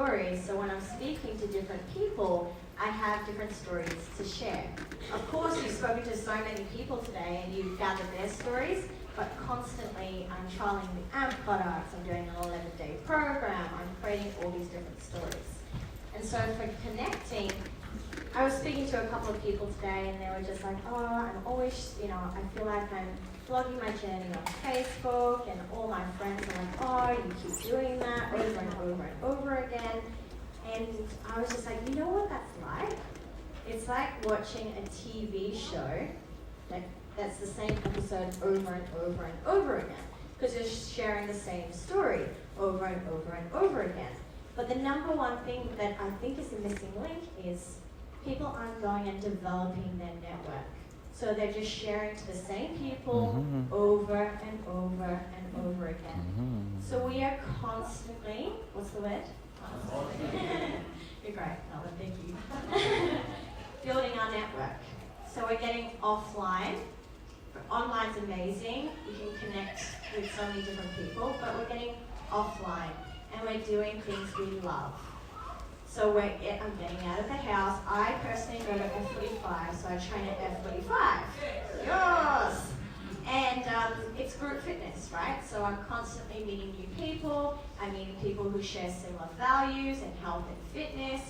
stories, so when I'm speaking to different people, I have different stories to share. Of course, you've spoken to so many people today and you've gathered their stories, but constantly I'm trialing the AMP products, I'm doing an 11-day program, I'm creating all these different stories. And so for connecting, I was speaking to a couple of people today and they were just like, oh, I'm always, I feel like I'm blogging my journey on Facebook and all my friends are like, oh, you keep doing that over and over and over again. And I was just like, you know what that's like? It's like watching a TV show that's the same episode over and over and over again, because you're sharing the same story over and over and over again. But the number one thing that I think is the missing link is people aren't going and developing their network. So they're just sharing to the same people over and over and over again. So we are constantly, what's the word? You're great, Alan, thank you. Building our network. So we're getting offline. Online's amazing. You can connect with so many different people, but we're getting offline and we're doing things we love. So I'm getting out of the house. I personally go to F45, so I train at F45. Yes! And it's group fitness, right? So I'm constantly meeting new people. I'm meeting people who share similar values in health and fitness.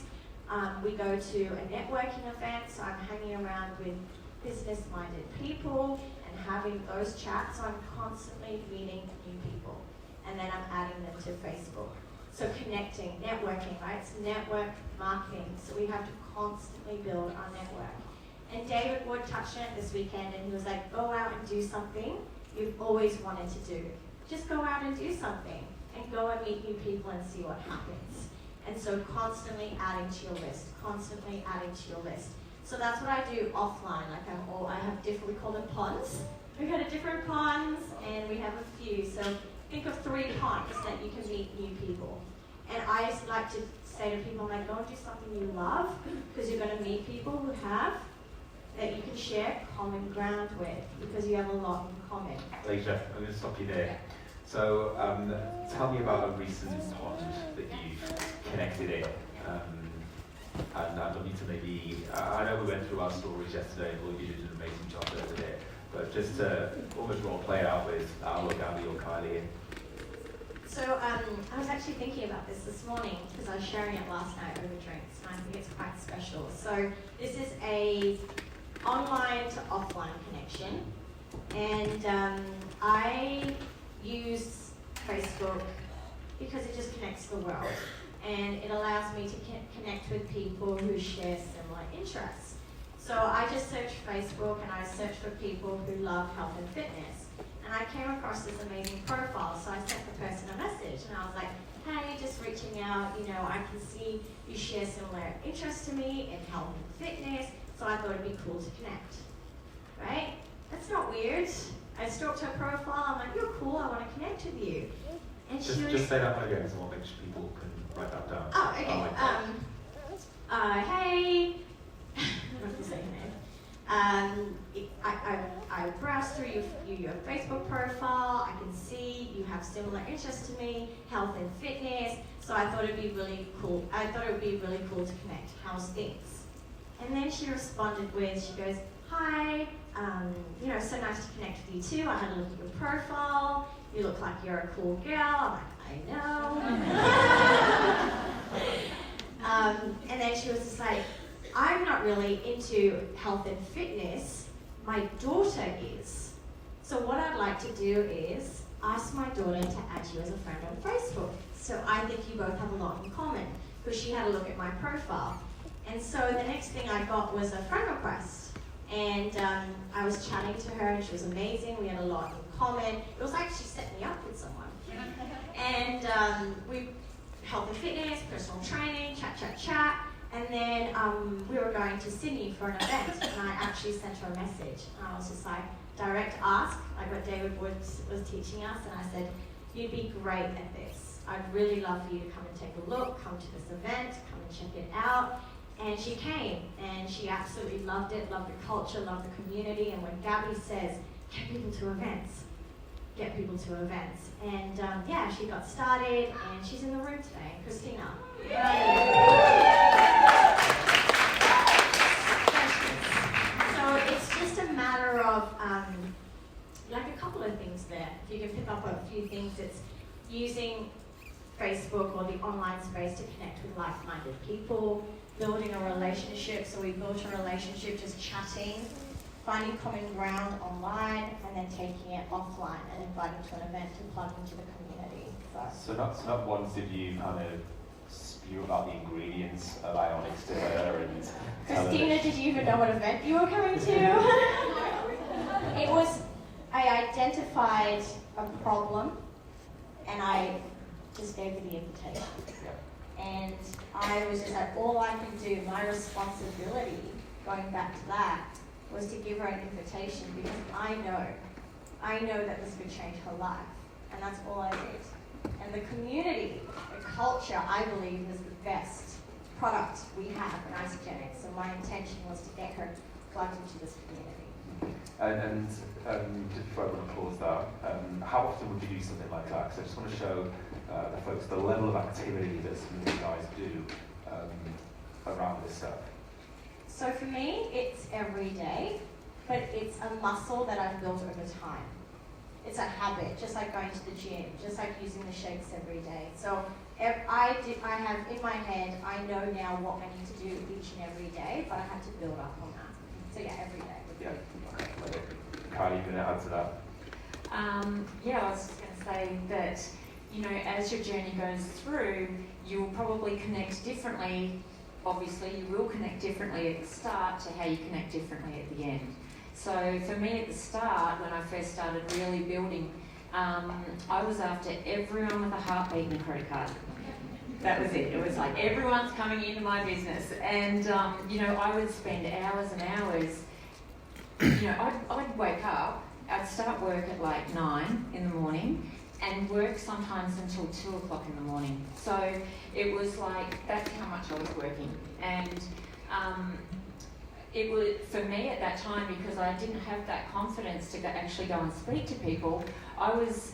We go to a networking event, so I'm hanging around with business-minded people and having those chats. So I'm constantly meeting new people. And then I'm adding them to Facebook. So connecting, networking, right? It's network marketing. So we have to constantly build our network. And David Wood touched on it this weekend and he was like, go out and do something you've always wanted to do. Just go out and do something and go and meet new people and see what happens. And so constantly adding to your list, constantly adding to your list. So that's what I do offline. Like I have different, we call them ponds. We go to different ponds and we have a few. So think of 3 ponds that you can meet new people. And I just like to say to people, I'm like, go and do something you love, because you're going to meet people who have, that you can share common ground with, because you have a lot in common. Leisha, I'm going to stop you there. So tell me about a recent pond that you've connected in. And I'd love you to maybe, I know we went through our stories yesterday and Lloyd, you did an amazing job over there, but just to almost role play out with Al or Gabby or Kylie. So I was actually thinking about this morning because I was sharing it last night over drinks, and I think it's quite special. So this is a online to offline connection, and I use Facebook because it just connects the world, and it allows me to connect with people who share similar interests. So I just searched Facebook and I searched for people who love health and fitness. And I came across this amazing profile, so I sent the person a message and I was like, hey, just reaching out, I can see you share similar interests to me in health and fitness, so I thought it'd be cool to connect, right? That's not weird. I stalked her profile, I'm like, you're cool, I want to connect with you. And just say that one again, because I want to make sure people can write that down. Oh, okay. Hey, I don't have to say her name. I browsed through your Facebook profile. I can see you have similar interests to me, health and fitness. So I thought it'd be really cool. I thought it would be really cool to connect. How's things? And then she responded with, she goes, hi, so nice to connect with you too. I had a look at your profile. You look like you're a cool girl. I'm like, I know. And then she was just like, I'm not really into health and fitness. My daughter is. So what I'd like to do is ask my daughter to add you as a friend on Facebook. So I think you both have a lot in common, because she had a look at my profile. And so the next thing I got was a friend request. And I was chatting to her and she was amazing. We had a lot in common. It was like she set me up with someone. And we health and fitness, personal training, chat. And then we were going to Sydney for an event, and I actually sent her a message. And I was just like, direct ask, like what David Wood was teaching us, and I said, you'd be great at this. I'd really love for you to come and take a look, come to this event, come and check it out. And she came, and she absolutely loved it, loved the culture, loved the community. And when Gabby says, get people to events, get people to events. And yeah, she got started, and she's in the room today, Christina. So it's just a matter of like a couple of things there. If you can pick up on a few things, it's using Facebook or the online space to connect with like-minded people, building a relationship. So we built a relationship just chatting, finding common ground online, and then taking it offline and inviting to an event to plug into the community. So not once did you kind of spew about the ingredients of Ionics to her and Christina, did you even know what event you were coming to? It was, I identified a problem and I just gave her the invitation. And I was just like, all I can do, my responsibility, going back to that, was to give her an invitation because I know that this could change her life. And that's all I did. And the community, the culture, I believe, is the best product we have in Isogenics. So my intention was to get her plugged into this community. And just before I want to pause that, how often would you do something like that? Because I just want to show the folks the level of activity that some of you guys do around this stuff. So for me, it's every day, but it's a muscle that I've built over time. It's a habit, just like going to the gym, just like using the shakes every day. So I have in my head, I know now what I need to do each and every day, but I have to build up on that. So yeah, every day. Yeah, okay. Kylie, you going to add to that? Yeah, I was just going to say that, you know, as your journey goes through, you'll probably connect differently. Obviously, you will connect differently at the start to how you connect differently at the end. So for me at the start, when I first started really building, I was after everyone with a heartbeat and a credit card. That was it. It was like everyone's coming into my business. And, you know, I would spend hours and hours. You know, I'd wake up, I'd start work at like 9 in the morning and work sometimes until 2 o'clock in the morning. So it was like, that's how much I was working. And it was, for me at that time, because I didn't have that confidence to actually go and speak to people, I was,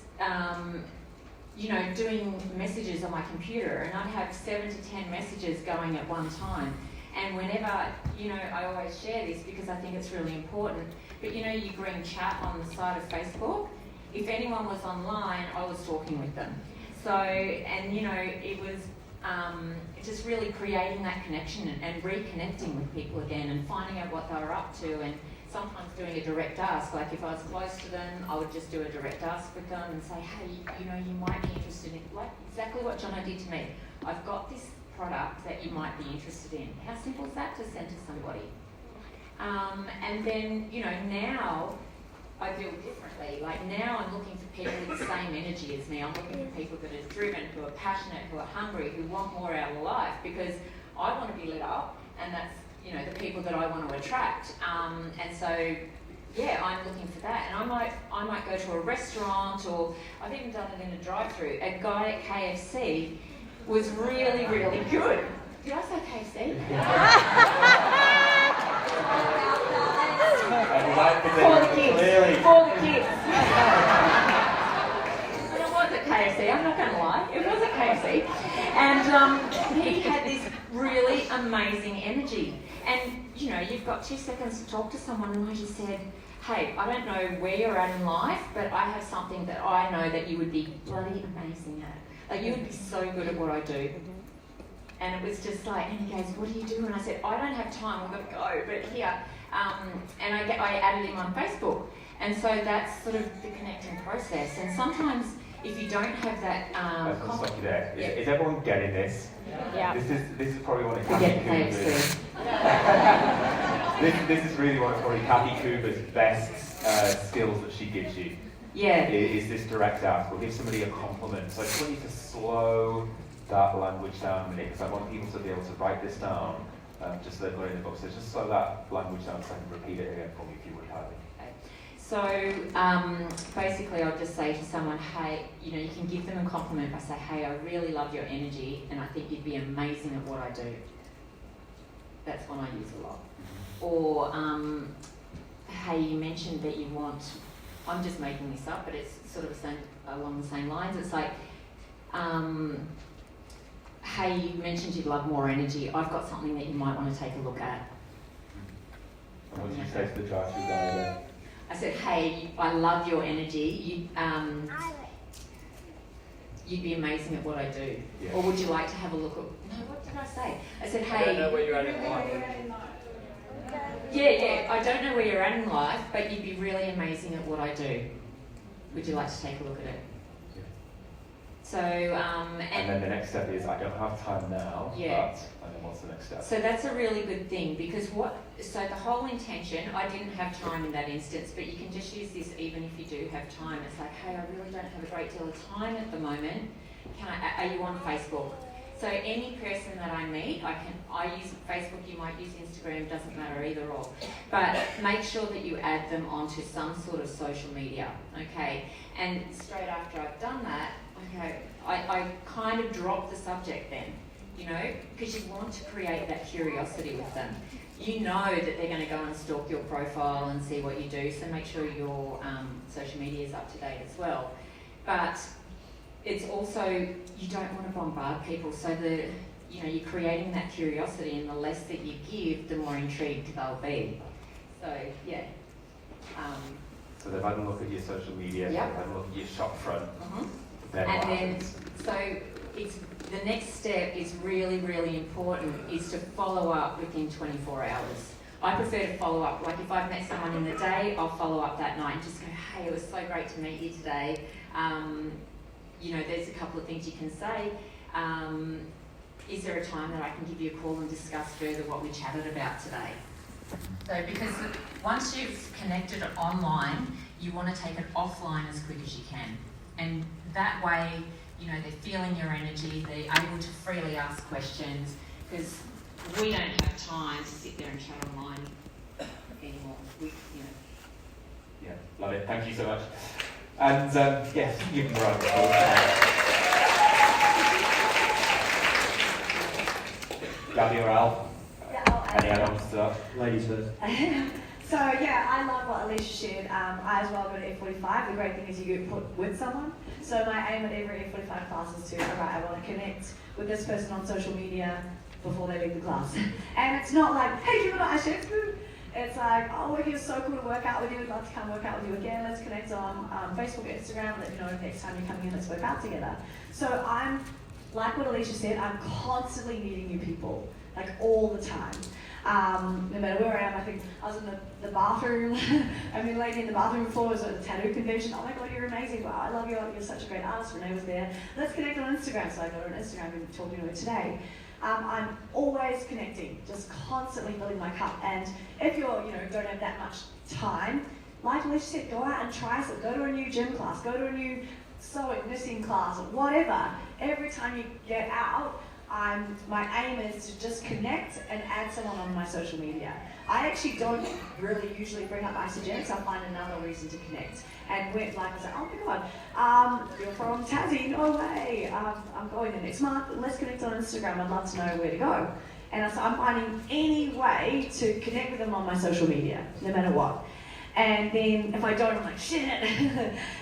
you know, doing messages on my computer, and I'd have 7 to 10 messages going at one time. And whenever, you know, I always share this because I think it's really important, but you know, you green chat on the side of Facebook, if anyone was online, I was talking with them. So, and you know, it was just really creating that connection and reconnecting with people again and finding out what they were up to, and sometimes doing a direct ask. Like if I was close to them, I would just do a direct ask with them and say, hey, you know, you might be interested in, like exactly what Jono did to me. I've got this product that you might be interested in. How simple is that to send to somebody? And then, you know, now I feel differently. Like now I'm looking for people with the same energy as me. I'm looking for people that are driven, who are passionate, who are hungry, who want more out of life, because I want to be lit up, and that's, you know, the people that I want to attract. And so, yeah, I'm looking for that. And I might go to a restaurant, or I've even done it in a drive-through. A guy at KFC was really, really good. Did I say KFC? For the kids. For the kids. And it was at KFC, I'm not going to lie. It was at KFC. And he had this really amazing energy. And, you know, you've got 2 seconds to talk to someone, and I just said, hey, I don't know where you're at in life, but I have something that I know that you would be bloody amazing at. Like, you would be so good at what I do. And it was just like, and he goes, what do you do? And I said, I don't have time, I've got to go, but here. And I added him on Facebook. And so that's sort of the connecting process. And sometimes if you don't have that... Let's stop you there. Is everyone getting this? Yeah. This is probably one of Forget Kathy KFC. Cooper's... this is really one of probably Kathy Cooper's best skills that she gives you. Yeah. Is this direct ask, or give somebody a compliment. So I just want you to slow that language down a minute, because I want people to be able to write this down, just so they've got it in the book. So just slow that language down so I can repeat it again for me, if you would, Kylie. So basically I'll just say to someone, hey, you know, you can give them a compliment by saying, hey, I really love your energy and I think you'd be amazing at what I do. That's one I use a lot. Or, hey, you mentioned that you want I'm just making this up, but it's sort of along the same lines. It's like, hey, you mentioned you'd love more energy. I've got something that you might want to take a look at. And what did you say to the drive-through guy there? I said, hey, I love your energy. You'd be amazing at what I do. Yeah. Or would you like to have a look at... No, what did I say? I said, hey... I don't know where you're at in life. Yeah, I don't know where you're at in life, but you'd be really amazing at what I do. Would you like to take a look at it? Yeah. So, And then the next step is, I don't have time now, Yeah. but... And then what's the next step? So that's a really good thing, because so the whole intention, I didn't have time in that instance, but you can just use this even if you do have time. It's like, hey, I really don't have a great deal of time at the moment. Are you on Facebook? So any person that I meet, I use Facebook, you might use Instagram, doesn't matter, either or. But make sure that you add them onto some sort of social media, okay? And straight after I've done that, okay, I kind of drop the subject then, you know, because you want to create that curiosity with them. You know that they're going to go and stalk your profile and see what you do, so make sure your social media is up to date as well. But it's also, you don't want to bombard people, so you're creating that curiosity, and the less that you give, the more intrigued they'll be. So yeah. So they've had a look at your social media, Yep. they've had a look at your shop front, Mhm. then And what then, happens? so the next step is really, really important, is to follow up within 24 hours. I prefer to follow up, like if I've met someone in the day, I'll follow up that night and just go, hey, it was so great to meet you today. There's a couple of things you can say. Is there a time that I can give you a call and discuss further what we chatted about today? So because once you've connected it online, you want to take it offline as quick as you can. And that way, they're feeling your energy, they're able to freely ask questions, because we don't have time to sit there and chat online anymore. Yeah, love it. Thank you so much. And yes, you can run. Gabby or Al? Any add-ons to that? Ladies first. So yeah, I love what Alicia shared. I as well go to F45. The great thing is you get put with someone. So my aim at every F45 class is to, alright, I want to connect with this person on social media before they leave the class. And it's not like, hey, do you know what I shared? It's like, oh, we're here, so cool to work out with you. We'd love to come work out with you again. Let's connect on Facebook, Instagram. Let me know next time you're coming in. Let's work out together. So I'm, like what Alicia said, I'm constantly meeting new people, like all the time. No matter where I am, I think I was in the bathroom. I mean, lady in the bathroom before was at the tattoo convention. Oh my God, you're amazing. Wow, I love you. You're such a great artist. Renee was there. Let's connect on Instagram. So I got on Instagram and talking to her today. I'm always connecting, just constantly filling my cup. And if you're, don't have that much time, like Alicia said, go out and try something. Go to a new gym class. Go to a new sewing, knitting class, or whatever. Every time you get out, my aim is to just connect and add someone on my social media. I actually don't really usually bring up Isogenics. I find another reason to connect. And like I said, oh my God, you're from Tassie, no way. I'm going there next month. Let's connect on Instagram. I'd love to know where to go. And so I'm finding any way to connect with them on my social media, no matter what. And then if I don't, I'm like, shit.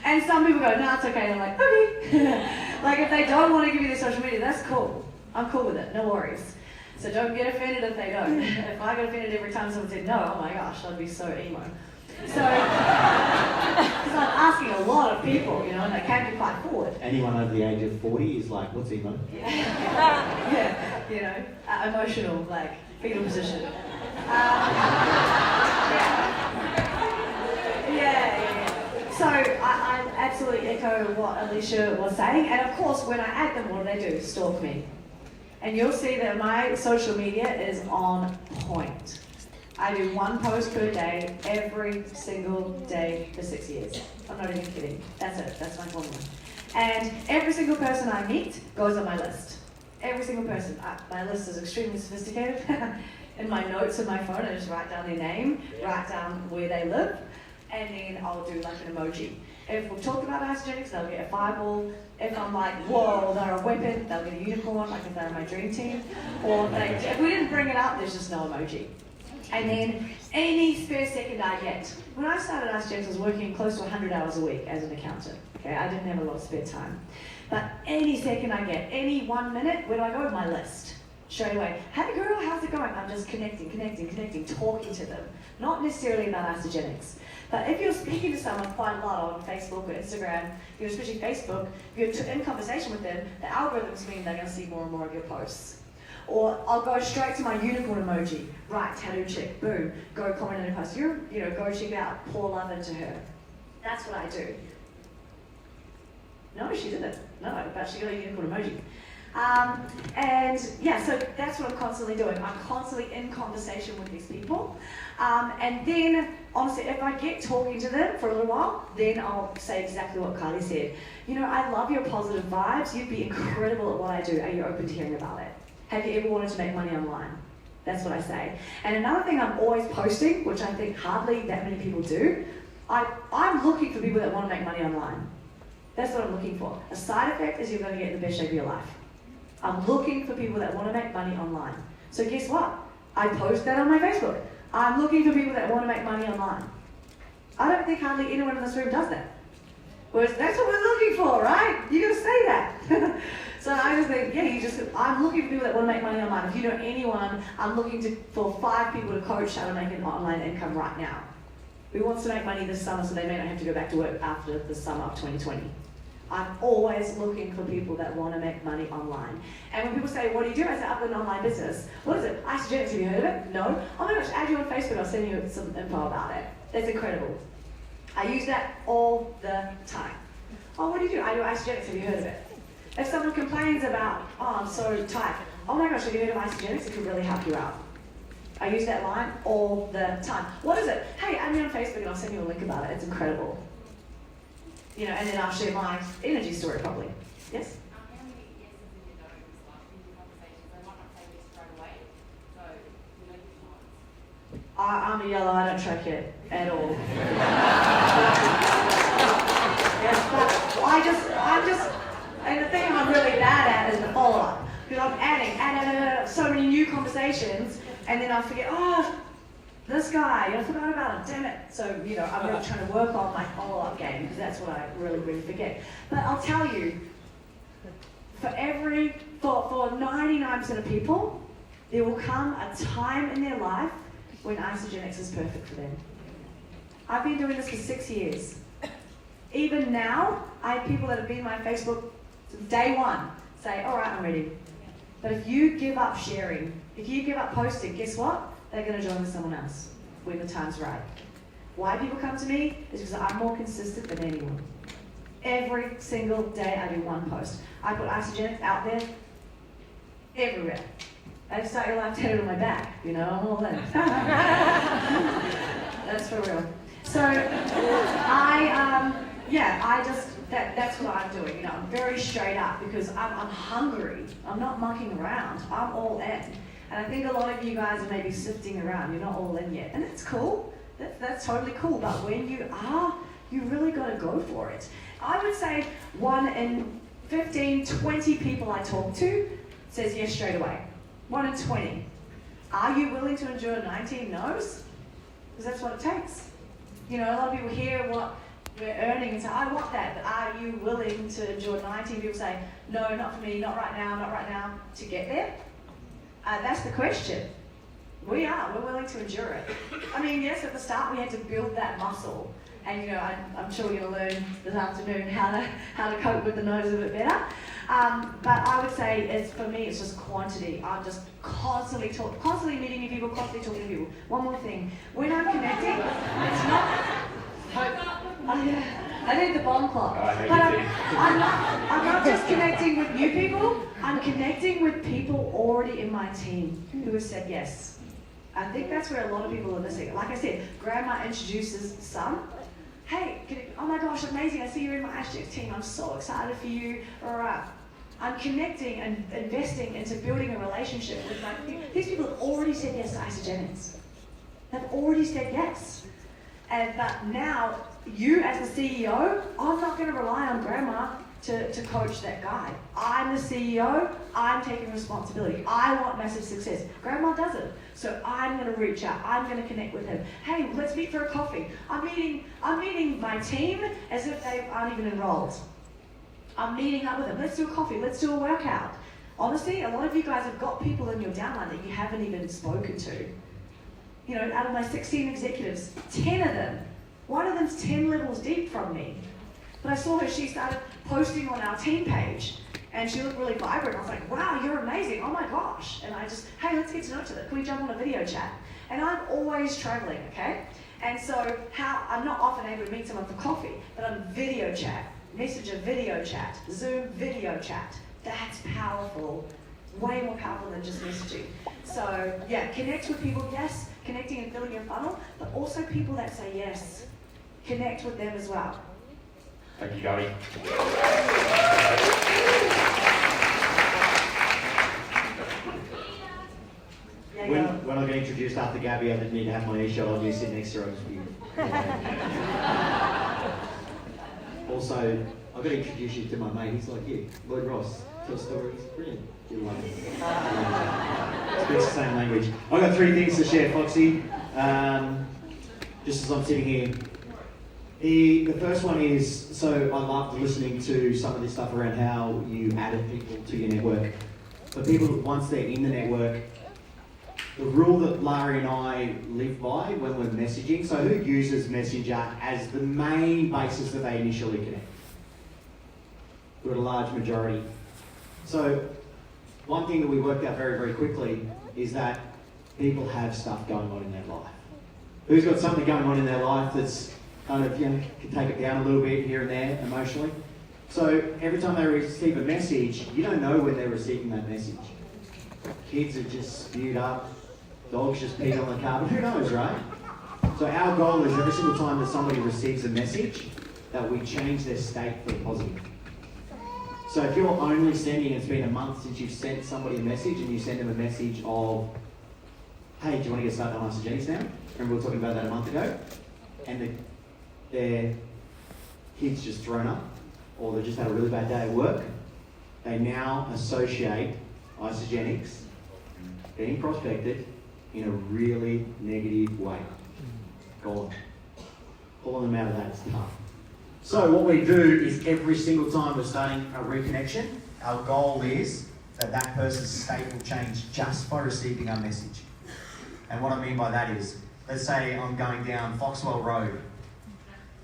And some people go, no, it's okay. And I'm like, okay. Like if they don't want to give you their social media, that's cool. I'm cool with it, no worries. So don't get offended if they don't. If I got offended every time someone said no, oh my gosh, I'd be so emo. So, because I'm asking a lot of people, and that can be quite forward. Anyone over the age of 40 is like, what's emo? Yeah, emotional, like, fetal position. Yeah. So I absolutely echo what Alicia was saying. And of course, when I add them, what do? Stalk me. And you'll see that my social media is on point. I do one post per day, every single day for 6 years. I'm not even kidding. That's it. That's my formula. And every single person I meet goes on my list. Every single person. My list is extremely sophisticated. In my notes on my phone, I just write down their name, write down where they live, and then I'll do like an emoji. If we've talked about Isogenics, they'll get a fireball. If I'm like, whoa, they're a weapon, they'll get a unicorn, like if they're on my dream team. Or if we didn't bring it up, there's just no emoji. And then any spare second I get. When I started Isagenix, I was working close to 100 hours a week as an accountant. Okay, I didn't have a lot of spare time. But any second I get, any 1 minute, where do I go with my list? Straight away, hey girl, how's it going? I'm just connecting, talking to them. Not necessarily about Isagenix. But if you're speaking to someone quite a lot on Facebook or Instagram, especially Facebook, if you're in conversation with them, the algorithms mean they're going to see more and more of your posts. Or I'll go straight to my unicorn emoji. Right, tattoo chick, boom, go comment on her post. Go check it out, pour love into her. That's what I do. No, she didn't. No, but she got a unicorn emoji. And yeah, so that's what I'm constantly doing. I'm constantly in conversation with these people. And then, honestly, if I get talking to them for a little while, then I'll say exactly what Kylie said. I love your positive vibes. You'd be incredible at what I do. Are you open to hearing about it? Have you ever wanted to make money online? That's what I say. And another thing I'm always posting, which I think hardly that many people do, I'm looking for people that want to make money online. That's what I'm looking for. A side effect is you're going to get in the best shape of your life. I'm looking for people that want to make money online. So guess what? I post that on my Facebook. I'm looking for people that want to make money online. I don't think hardly anyone in this room does that. Whereas that's what we're looking for, right? You're going to say that. So I just think, I'm looking for people that want to make money online. If you know anyone, I'm looking for 5 people to coach how to make an online income right now. Who wants to make money this summer so they may not have to go back to work after the summer of 2020? I'm always looking for people that want to make money online. And when people say, what do you do? I say, I've got an online business. What is it? Isagenix, have you heard of it? No? Oh my gosh, add you on Facebook, I'll send you some info about it. That's incredible. I use that all the time. Oh, what do you do? I do Isagenix, have you heard of it? If someone complains about, oh, I'm so tight. Oh my gosh, have you heard of Isagenix? It could really help you out. I use that line all the time. What is it? Hey, add me on Facebook and I'll send you a link about it. It's incredible. And then I'll share my energy story probably. Yes? How many yeses and your no's in your conversations? I might not say this straight away, so I'm a yellow, I don't track it at all. Yes, but I'm just, and the thing I'm really bad at is the follow-up. Because I'm adding so many new conversations, and then I forget, this guy, I forgot about him, damn it. So, I'm really trying to work on my follow-up game, because that's what I really, really forget. But I'll tell you, for 99% of people, there will come a time in their life when Isagenix is perfect for them. I've been doing this for 6 years. Even now, I have people that have been on my Facebook since day one say, all right, I'm ready. But if you give up sharing, if you give up posting, guess what? They're going to join with someone else when the time's right. Why people come to me is because I'm more consistent than anyone. Every single day I do one post. I put Isagenix out there everywhere. I just start your life tatted on my back, I'm all in. That's for real. So that's what I'm doing. I'm very straight up because I'm hungry. I'm not mucking around. I'm all in. And I think a lot of you guys are maybe sifting around. You're not all in yet. And that's cool. That's totally cool. But when you are, you really got to go for it. I would say 1 in 15, 20 people I talk to says yes straight away. 1 in 20. Are you willing to endure 19 no's? Because that's what it takes. A lot of people hear what we're earning and say, I want that, but are you willing to endure 19 people say, no, not for me, not right now, to get there? That's the question. We're willing to endure it. Yes, at the start we had to build that muscle. And I'm sure you're going to learn this afternoon how to cope with the no's a bit better. But I would say for me it's just quantity. I'm just constantly meeting new people, constantly talking to people. One more thing, when I'm connecting, it's not. I need the bomb clock. But I'm not just connecting with new people. I'm connecting with people already in my team who have said yes. I think that's where a lot of people are missing. Like I said, grandma introduces son. Hey, oh my gosh, amazing, I see you're in my Isagenix team, I'm so excited for you. All right. I'm connecting and investing into building a relationship with these people have already said yes to Isagenix. They've already said yes. But now, you as the CEO, I'm not going to rely on grandma to coach that guy. I'm the CEO, I'm taking responsibility. I want massive success. Grandma doesn't. So I'm gonna reach out, I'm gonna connect with him. Hey, let's meet for a coffee. I'm meeting my team as if they aren't even enrolled. I'm meeting up with them. Let's do a coffee, let's do a workout. Honestly, a lot of you guys have got people in your downline that you haven't even spoken to. You know, out of my 16 executives, 10 of them, one of them's 10 levels deep from me. But I saw her, she started posting on our team page, and she looked really vibrant. I was like, wow, you're amazing, oh my gosh. And I just, hey, let's get to know each other. Can we jump on a video chat? And I'm always traveling, okay? And so I'm not often able to meet someone for coffee, but I'm video chat, Messenger video chat, Zoom video chat. That's powerful, way more powerful than just messaging. So yeah, connect with people, yes, connecting and filling your funnel, but also people that say yes. Connect with them as well. Thank you, Gary. When I got introduced after Gabby, I didn't need to have my earshot on. You sit next to her, I just be. Also, I got to introduce you to my mate. He's like you, Lloyd Ross. Tell stories, brilliant. You'll love it. Speaks the same language. I've got 3 things to share, Foxy. Just as I'm sitting here. The first one is, so I loved listening to some of this stuff around how you added people to your network. But people, once they're in the network, the rule that Larry and I live by when we're messaging, so who uses Messenger as the main basis that they initially connect? We've got a large majority. So one thing that we worked out very, very quickly is that people have stuff going on in their life. Who's got something going on in their life that's kind of, can take it down a little bit here and there emotionally? So every time they receive a message, you don't know when they're receiving that message. Kids are just spewed up, dogs just peed on the carpet, who knows, right? So our goal is every single time that somebody receives a message, that we change their state for the positive. So if you're only sending, it's been a month since you've sent somebody a message and you send them a message of, hey, do you want to get started on isogenics now? Remember we were talking about that a month ago? And their kid's just thrown up, or they've just had a really bad day at work, they now associate isogenics being prospected in a really negative way. Gone. Pulling them out of that is tough. So what we do is every single time we're starting a reconnection, our goal is that that person's state will change just by receiving our message. And what I mean by that is, let's say I'm going down Foxwell Road.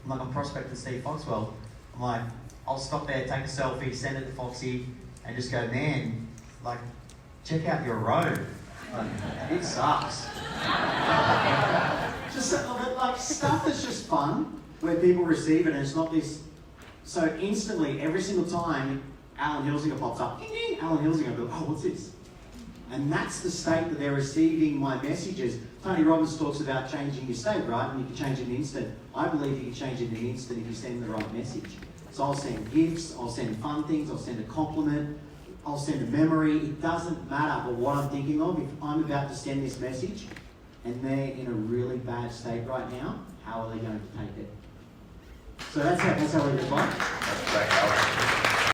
I'm like, I'm prospecting Steve Foxwell. I'm like, I'll stop there, take a selfie, send it to Foxy, and just go, man, like, check out your road. Like, it sucks. Just like stuff that's just fun, where people receive it and it's not this. So instantly, every single time Alan Hilsinger pops up, ding, ding, Alan Hilsinger goes, oh, what's this? And that's the state that they're receiving my messages. Tony Robbins talks about changing your state, right? And you can change it in an instant. I believe you can change it in an instant if you send the right message. So I'll send gifts, I'll send fun things, I'll send a compliment, I'll send a memory. It doesn't matter but what I'm thinking of. If I'm about to send this message and they're in a really bad state right now, how are they going to take it? So that's how we respond. That's great.